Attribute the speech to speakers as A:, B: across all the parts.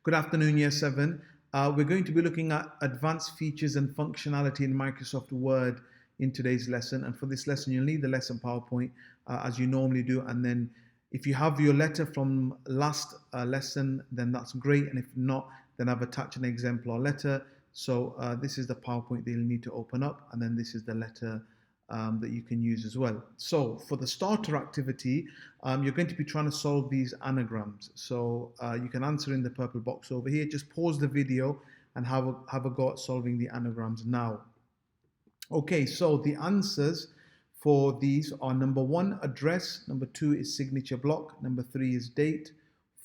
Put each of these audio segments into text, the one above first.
A: Good afternoon, Year 7. We're going to be looking at advanced features and functionality in Microsoft Word in today's lesson. And for this lesson, you'll need the lesson PowerPoint as you normally do. And then if you have your letter from last lesson, then that's great. And if not, then I've attached an exemplar letter. So this is the PowerPoint that you'll need to open up. And then this is the letter that you can use as well. So for the starter activity, you're going to be trying to solve these anagrams. So you can answer in the purple box over here. Just pause the video and have a go at solving the anagrams now. Okay, so the answers for these are number 1, address, number 2 is signature block, number 3 is date,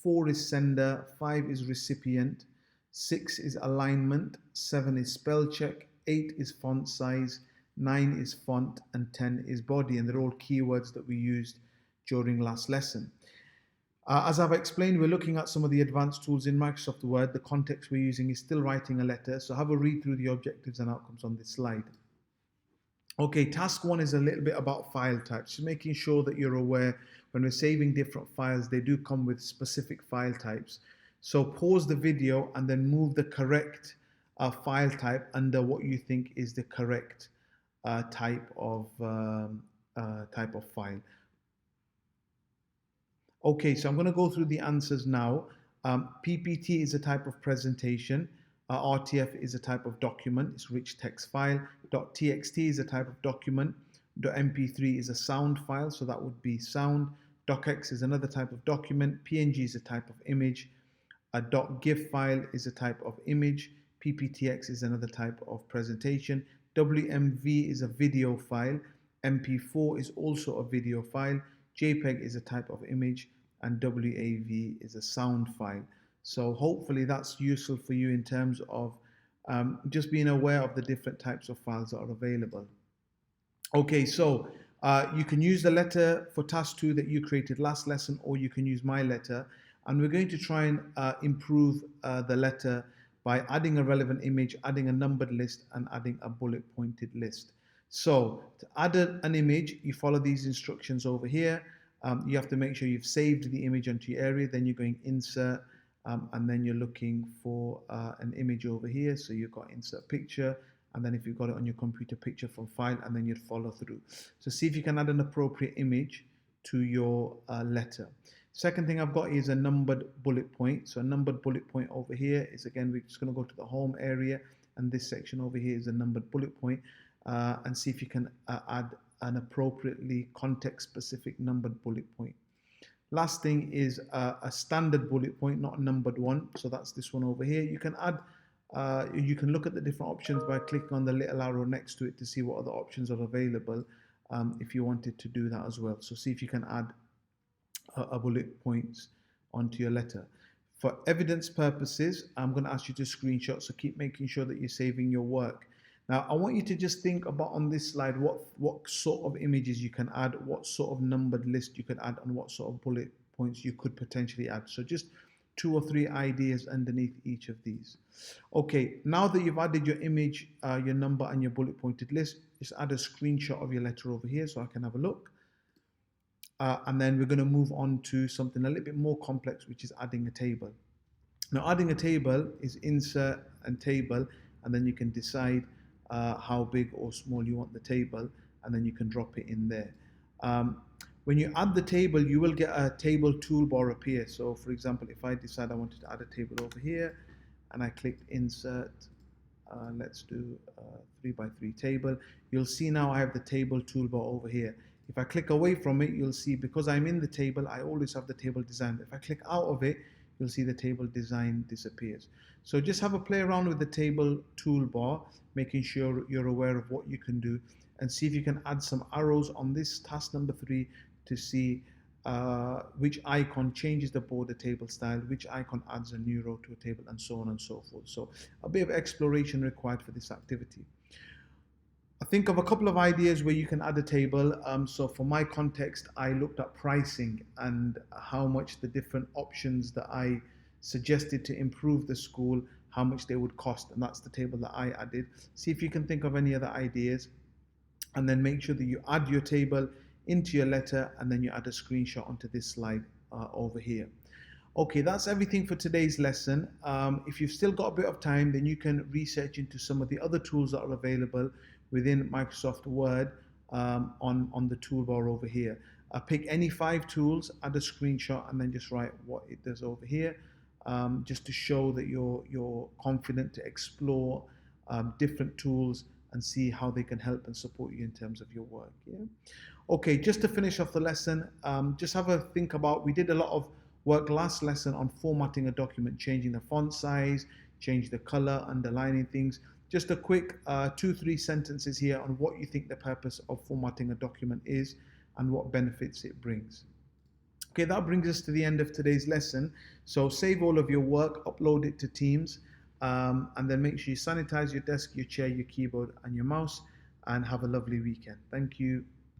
A: 4 is sender, 5 is recipient, 6 is alignment, 7 is spell check, 8 is font size, 9 is font, and 10 is body, and they're all keywords that we used during last lesson. As I've explained, we're looking at some of the advanced tools in Microsoft Word. The context we're using is still writing a letter, so have a read through the objectives and outcomes on this slide. Okay, task 1 is a little bit about file types, just making sure that you're aware when we're saving different files, they do come with specific file types. So pause the video and then move the correct file type under what you think is the correct type of file. Okay, so I'm going to go through the answers now. PPT is a type of presentation. RTF is a type of document. It's rich text file. .txt is a type of document. .mp3 is a sound file, so that would be sound. .docx is another type of document. PNG is a type of image. A .gif file is a type of image. PPTX is another type of presentation. WMV is a video file. MP4 is also a video file. JPEG is a type of image, and WAV is a sound file. So hopefully that's useful for you in terms of just being aware of the different types of files that are available. Okay, so you can use the letter for task 2 that you created last lesson, or you can use my letter. And we're going to try and improve the letter by adding a relevant image, adding a numbered list, and adding a bullet pointed list. So to add an image, you follow these instructions over here. You have to make sure you've saved the image onto your area. Then you're going insert, and then you're looking for an image over here. So you've got insert picture, and then if you've got it on your computer, picture from file, and then you'd follow through. So see if you can add an appropriate image to your letter. Second thing I've got is a numbered bullet point. So a numbered bullet point over here is, again, we're just going to go to the home area, and this section over here is a numbered bullet point, and see if you can add an appropriately context-specific numbered bullet point. Last thing is a standard bullet point, not a numbered one. So that's this one over here. You can add, you can look at the different options by clicking on the little arrow next to it to see what other options are available if you wanted to do that as well. So see if you can add a bullet points onto your letter. For evidence purposes, I'm going to ask you to screenshot, so keep making sure that you're saving your work. Now, I want you to just think about on this slide what sort of images you can add, what sort of numbered list you could add, and what sort of bullet points you could potentially add. So just 2 or 3 ideas underneath each of these. Okay, now that you've added your image, your number, and your bullet pointed list, just add a screenshot of your letter over here so I can have a look. And then we're going to move on to something a little bit more complex, which is adding a table. Now, adding a table is insert and table, and then you can decide how big or small you want the table, and then you can drop it in there. When you add the table, you will get a table toolbar appear. So for example, if I decide I wanted to add a table over here, and I clicked insert, let's do 3x3 table, you'll see now I have the table toolbar over here. If I click away from it, you'll see, because I'm in the table, I always have the table design. If I click out of it, you'll see the table design disappears. So just have a play around with the table toolbar, making sure you're aware of what you can do, and see if you can add some arrows on this task number 3 to see which icon changes the border table style, which icon adds a new row to a table, and so on and so forth. So a bit of exploration required for this activity. I think of a couple of ideas where you can add a table. So for my context, I looked at pricing and how much the different options that I suggested to improve the school, how much they would cost, and that's the table that I added. See if you can think of any other ideas, and then make sure that you add your table into your letter, and then you add a screenshot onto this slide over here. Okay, that's everything for today's lesson. If you've still got a bit of time, then you can research into some of the other tools that are available within Microsoft Word on the toolbar over here. Pick any 5 tools, add a screenshot, and then just write what it does over here, just to show that you're confident to explore different tools and see how they can help and support you in terms of your work. Yeah. Okay, just to finish off the lesson, just have a think about, we did a lot of work last lesson on formatting a document, changing the font size, change the color, underlining things. Just a quick 2-3 sentences here on what you think the purpose of formatting a document is and what benefits it brings. Okay, that brings us to the end of today's lesson. So save all of your work, upload it to Teams, and then make sure you sanitize your desk, your chair, your keyboard, and your mouse, and have a lovely weekend. Thank you.